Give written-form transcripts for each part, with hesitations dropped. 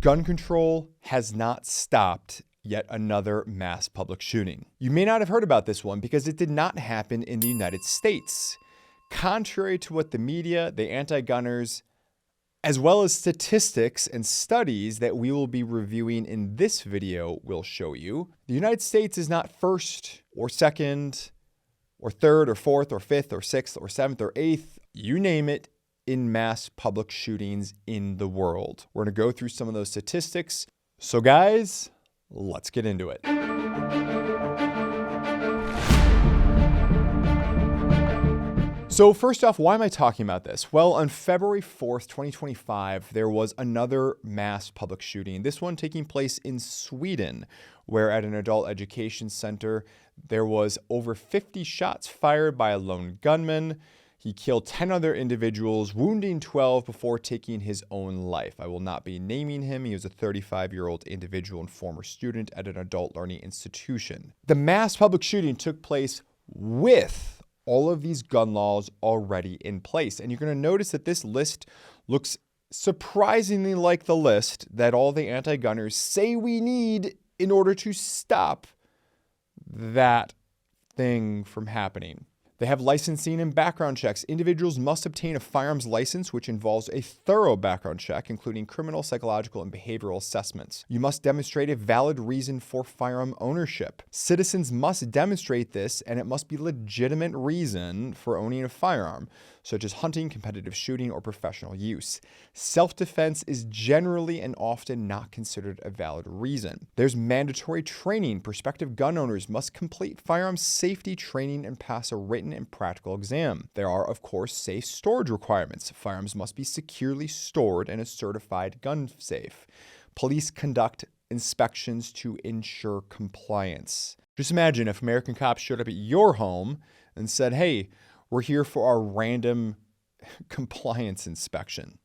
Gun control has not stopped yet another mass public shooting. You may not have heard about this one because it did not happen in the United States. Contrary to what the media, the anti-gunners, as well as statistics and studies that we will be reviewing in this video will show you, the United States is not first or second or third or fourth or fifth or sixth or seventh or eighth, you name it, in mass public shootings in the world. We're going to go through some of those statistics. So guys, let's get into it. So first off, why am I talking about this? Well, on February 4th, 2025, there was another mass public shooting. This one taking place in Sweden, where at an adult education center, there was over 50 shots fired by a lone gunman. He killed 10 other individuals, wounding 12 before taking his own life. I will not be naming him. He was a 35-year-old individual and former student at an adult learning institution. The mass public shooting took place with all of these gun laws already in place. And you're going to notice that this list looks surprisingly like the list that all the anti-gunners say we need in order to stop that thing from happening. They have licensing and background checks. Individuals must obtain a firearms license, which involves a thorough background check, including criminal, psychological, and behavioral assessments. You must demonstrate a valid reason for firearm ownership. Citizens must demonstrate this, and it must be a legitimate reason for owning a firearm, such as hunting, competitive shooting, or professional use. Self-defense is generally and often not considered a valid reason. There's mandatory training. Prospective gun owners must complete firearms safety training and pass a written and practical exam. There are, of course, safe storage requirements. Firearms must be securely stored in a certified gun safe. Police conduct inspections to ensure compliance. Just imagine if American cops showed up at your home and said, hey, we're here for our random compliance inspection.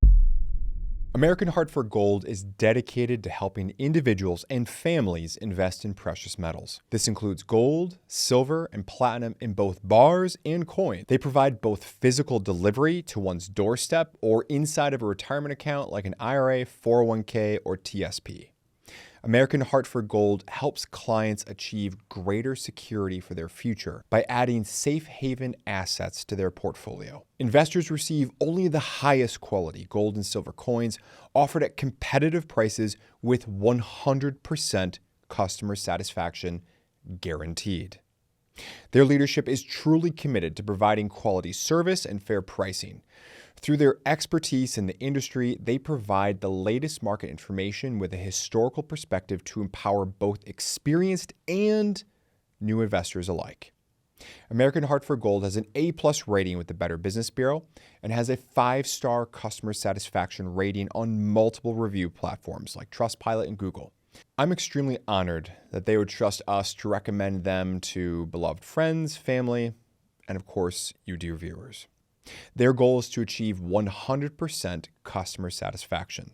American Hartford Gold is dedicated to helping individuals and families invest in precious metals. This includes gold, silver, and platinum in both bars and coin. They provide both physical delivery to one's doorstep or inside of a retirement account like an IRA, 401k, or TSP. American Hartford Gold helps clients achieve greater security for their future by adding safe haven assets to their portfolio. Investors receive only the highest quality gold and silver coins offered at competitive prices with 100% customer satisfaction guaranteed. Their leadership is truly committed to providing quality service and fair pricing. Through their expertise in the industry, they provide the latest market information with a historical perspective to empower both experienced and new investors alike. American Hartford Gold has an A+ rating with the Better Business Bureau and has a 5-star customer satisfaction rating on multiple review platforms like Trustpilot and Google. I'm extremely honored that they would trust us to recommend them to beloved friends, family, and of course, you dear viewers. Their goal is to achieve 100% customer satisfaction.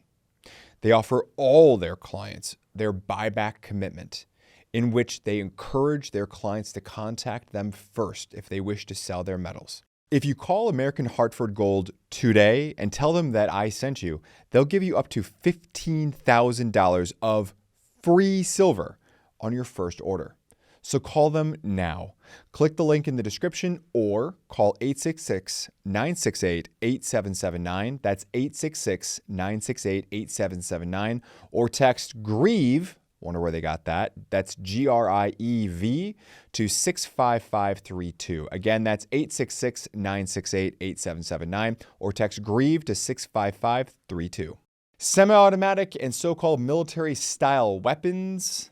They offer all their clients their buyback commitment, in which they encourage their clients to contact them first if they wish to sell their metals. If you call American Hartford Gold today and tell them that I sent you, they'll give you up to $15,000 of free silver on your first order. So call them now. Click the link in the description or call 866-968-8779. That's 866-968-8779. Or text GRIEVE, wonder where they got that. That's GRIEV to 65532. Again, that's 866-968-8779. Or text GRIEVE to 65532. Semi-automatic and so-called military-style weapons.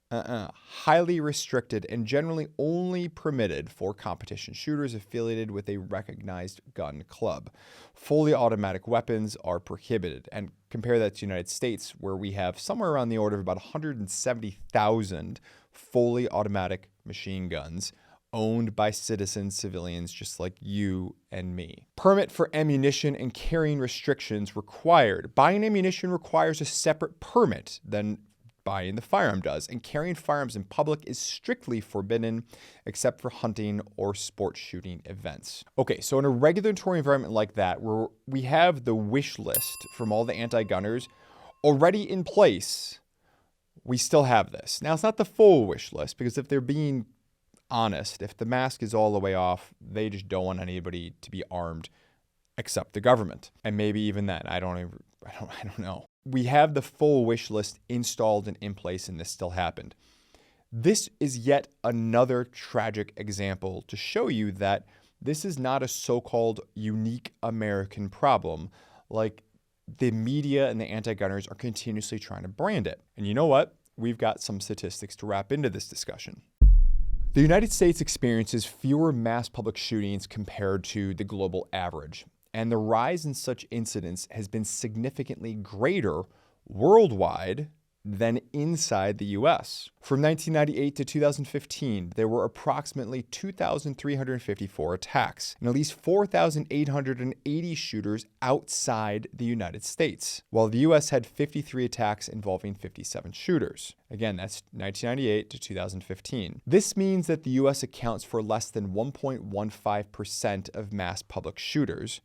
Highly restricted and generally only permitted for competition shooters affiliated with a recognized gun club. Fully automatic weapons are prohibited. And compare that to the United States, where we have somewhere around the order of about 170,000 fully automatic machine guns owned by civilians just like you and me. Permit for ammunition and carrying restrictions required. Buying ammunition requires a separate permit than buying the firearm does, and carrying firearms in public is strictly forbidden except for hunting or sport shooting events. Okay, so in a regulatory environment like that, where we have the wish list from all the anti-gunners, already in place, we still have this. Now, it's not the full wish list, because if they're being honest, if the mask is all the way off, they just don't want anybody to be armed except the government. And maybe even then, I don't know. We have the full wish list installed and in place, and this still happened. This is yet another tragic example to show you that this is not a so-called unique American problem like the media and the anti-gunners are continuously trying to brand it. And you know what? We've got some statistics to wrap into this discussion. The United States experiences fewer mass public shootings compared to the global average, and the rise in such incidents has been significantly greater worldwide than inside the U.S. From 1998 to 2015, there were approximately 2,354 attacks and at least 4,880 shooters outside the United States, while the U.S. had 53 attacks involving 57 shooters. Again, that's 1998 to 2015. This means that the U.S. accounts for less than 1.15% of mass public shooters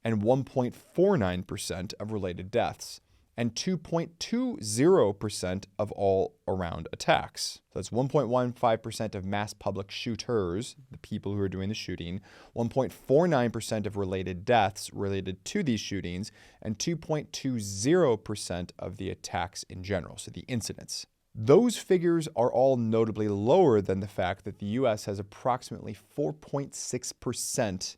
and 1.49% of related deaths, and 2.20% of all around attacks. So that's 1.15% of mass public shooters, the people who are doing the shooting, 1.49% of related deaths related to these shootings, and 2.20% of the attacks in general, so the incidents. Those figures are all notably lower than the fact that the U.S. has approximately 4.6%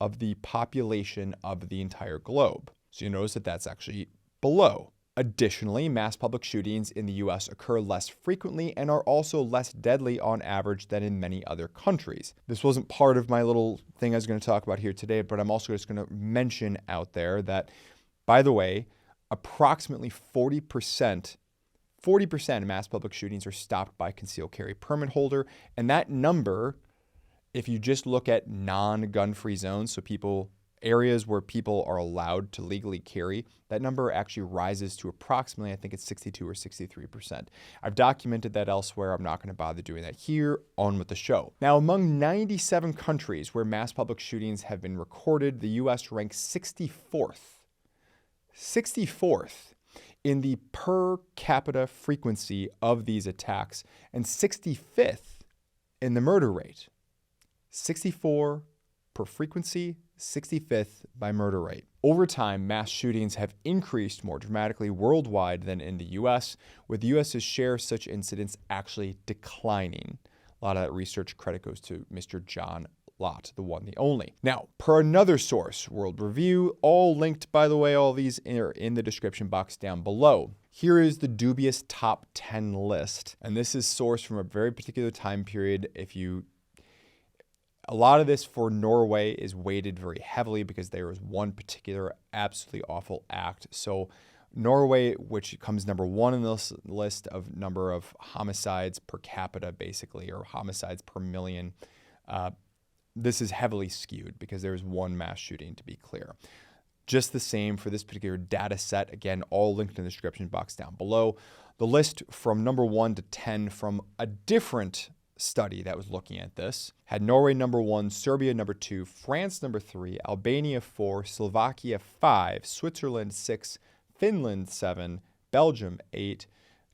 of the population of the entire globe. So you notice that that's actually below. Additionally, mass public shootings in the U.S. occur less frequently and are also less deadly on average than in many other countries. This wasn't part of my little thing I was going to talk about here today, but I'm also just going to mention out there that, by the way, approximately 40% of mass public shootings are stopped by concealed carry permit holder, and that number, if you just look at non-gun-free zones, so areas where people are allowed to legally carry, that number actually rises to approximately, I think it's 62 or 63%. I've documented that elsewhere. I'm not going to bother doing that here. On with the show. Now, among 97 countries where mass public shootings have been recorded, the U.S. ranks 64th in the per capita frequency of these attacks and 65th in the murder rate. 64 per frequency, 65th by murder rate. Over time, mass shootings have increased more dramatically worldwide than in the U.S., with the U.S.'s share of such incidents actually declining. A lot of that research credit goes to Mr. John Lott, the one, the only. Now, per another source, World Review, all linked, by the way, all these are in the description box down below. Here is the dubious top 10 list, and this is sourced from a very particular time period. A lot of this for Norway is weighted very heavily because there was one particular absolutely awful act. So Norway, which comes number one in this list of number of homicides per capita, basically, or homicides per million, this is heavily skewed because there's one mass shooting, to be clear. Just the same for this particular data set, again, all linked in the description box down below. The list from number 1 to 10 from a different study that was looking at this had Norway number 1, Serbia number 2, France number 3, Albania 4, Slovakia 5, Switzerland 6, Finland 7, Belgium 8,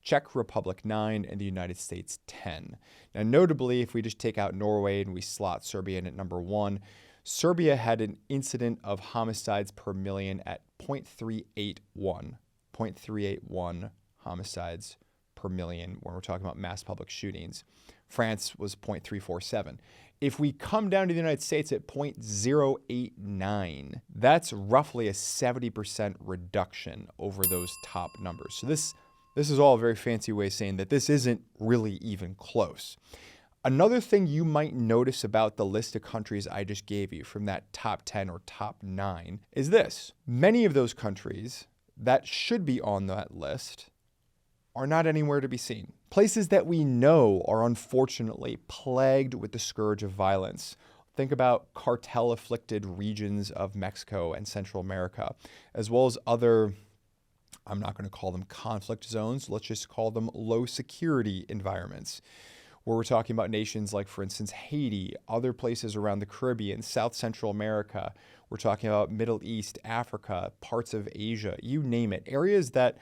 Czech Republic 9, and the United States 10. Now, notably, if we just take out Norway and we slot Serbia in at number 1, Serbia had an incident of homicides per million at 0.381 homicides per million when we're talking about mass public shootings. France was 0.347. If we come down to the United States at 0.089, that's roughly a 70% reduction over those top numbers. So this is all a very fancy way of saying that this isn't really even close. Another thing you might notice about the list of countries I just gave you from that top 10 or top 9 is this. Many of those countries that should be on that list are not anywhere to be seen. Places that we know are unfortunately plagued with the scourge of violence. Think about cartel-afflicted regions of Mexico and Central America, as well as other, I'm not going to call them conflict zones, let's just call them low security environments, where we're talking about nations like, for instance, Haiti, other places around the Caribbean, South Central America. We're talking about Middle East, Africa, parts of Asia, you name it. Areas that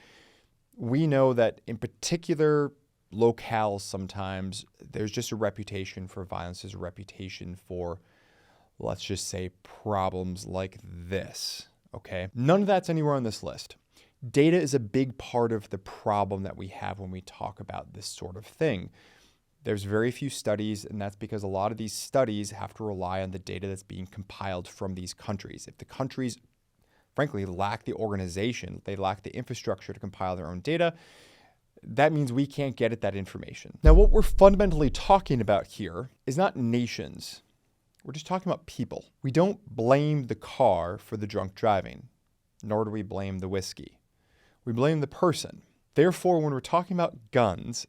we know that in particular locales sometimes there's just a reputation for violence, there's a reputation for, let's just say, problems like this, okay? None of that's anywhere on this list. Data is a big part of the problem that we have when we talk about this sort of thing. There's very few studies, and that's because a lot of these studies have to rely on the data that's being compiled from these countries. If the countries, frankly, lack the organization, they lack the infrastructure to compile their own data, that means we can't get at that information. Now, what we're fundamentally talking about here is not nations. We're just talking about people. We don't blame the car for the drunk driving, nor do we blame the whiskey. We blame the person. Therefore, when we're talking about guns,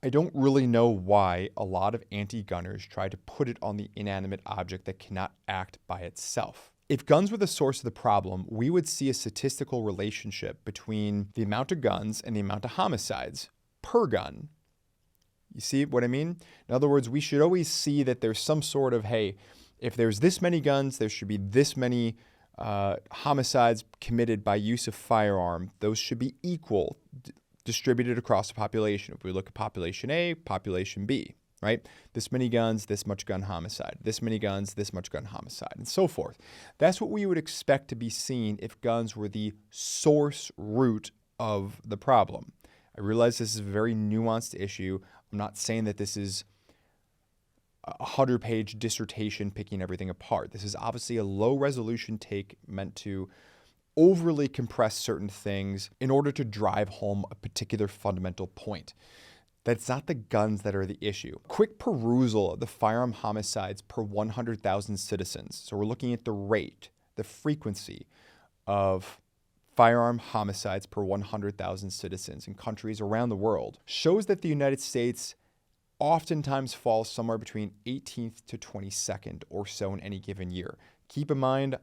I don't really know why a lot of anti-gunners try to put it on the inanimate object that cannot act by itself. If guns were the source of the problem, we would see a statistical relationship between the amount of guns and the amount of homicides per gun. You see what I mean? In other words, we should always see that there's some sort of, hey, if there's this many guns, there should be this many homicides committed by use of firearm. Those should be equal, distributed across the population. If we look at population A, population B, right? This many guns, this much gun homicide. This many guns, this much gun homicide, and so forth. That's what we would expect to be seen if guns were the source root of the problem. I realize this is a very nuanced issue. I'm not saying that this is a 100-page dissertation picking everything apart. This is obviously a low-resolution take meant to overly compress certain things in order to drive home a particular fundamental point. That's not the guns that are the issue. Quick perusal of the firearm homicides per 100,000 citizens. So we're looking at the rate, the frequency of firearm homicides per 100,000 citizens in countries around the world, shows that the United States oftentimes falls somewhere between 18th to 22nd or so in any given year. Keep in mind,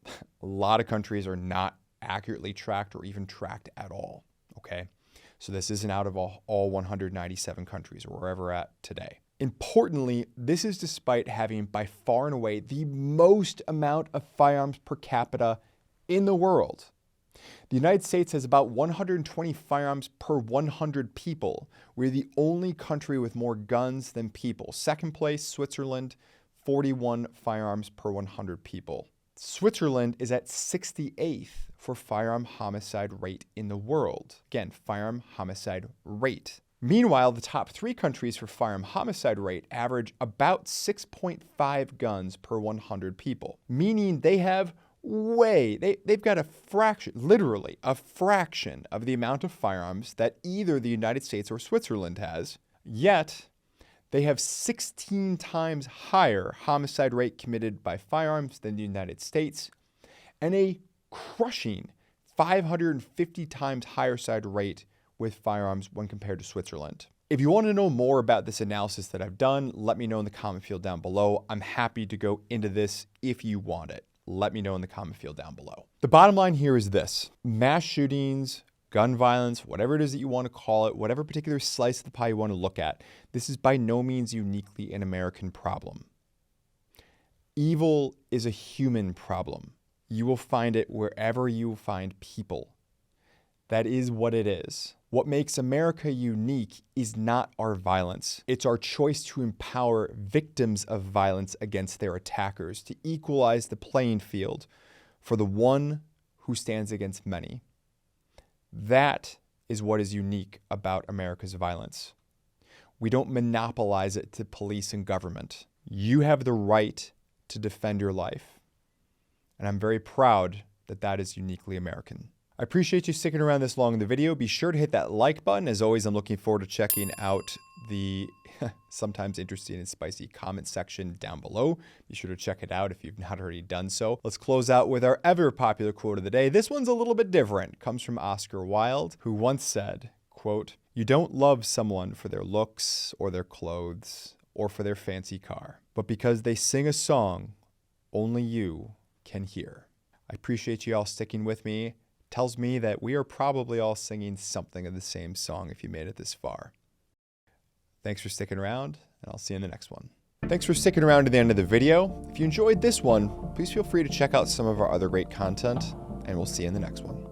a lot of countries are not accurately tracked or even tracked at all, okay? So this isn't out of all 197 countries or wherever we're at today. Importantly, this is despite having by far and away the most amount of firearms per capita in the world. The United States has about 120 firearms per 100 people. We're the only country with more guns than people. Second place, Switzerland, 41 firearms per 100 people. Switzerland is at 68th for firearm homicide rate in the world. Again, firearm homicide rate. Meanwhile, the top 3 countries for firearm homicide rate average about 6.5 guns per 100 people, meaning they have they've got a fraction, literally a fraction of the amount of firearms that either the United States or Switzerland has, yet they have 16 times higher homicide rate committed by firearms than the United States, and a crushing 550 times higher side rate with firearms when compared to Switzerland. If you want to know more about this analysis that I've done, let me know in the comment field down below. I'm happy to go into this if you want it. Let me know in the comment field down below. The bottom line here is this: mass shootings, gun violence, whatever it is that you want to call it, whatever particular slice of the pie you want to look at, this is by no means uniquely an American problem. Evil is a human problem. You will find it wherever you find people. That is what it is. What makes America unique is not our violence. It's our choice to empower victims of violence against their attackers, to equalize the playing field for the one who stands against many. That is what is unique about America's violence. We don't monopolize it to police and government. You have the right to defend your life. And I'm very proud that that is uniquely American. I appreciate you sticking around this long in the video. Be sure to hit that like button. As always, I'm looking forward to checking out the sometimes interesting and spicy comment section down below. Be sure to check it out if you've not already done so. Let's close out with our ever popular quote of the day. This one's a little bit different. It comes from Oscar Wilde, who once said, quote, "You don't love someone for their looks or their clothes or for their fancy car, but because they sing a song only you can hear." I appreciate you all sticking with me. Tells me that we are probably all singing something of the same song if you made it this far. Thanks for sticking around, and I'll see you in the next one. Thanks for sticking around to the end of the video. If you enjoyed this one, please feel free to check out some of our other great content, and we'll see you in the next one.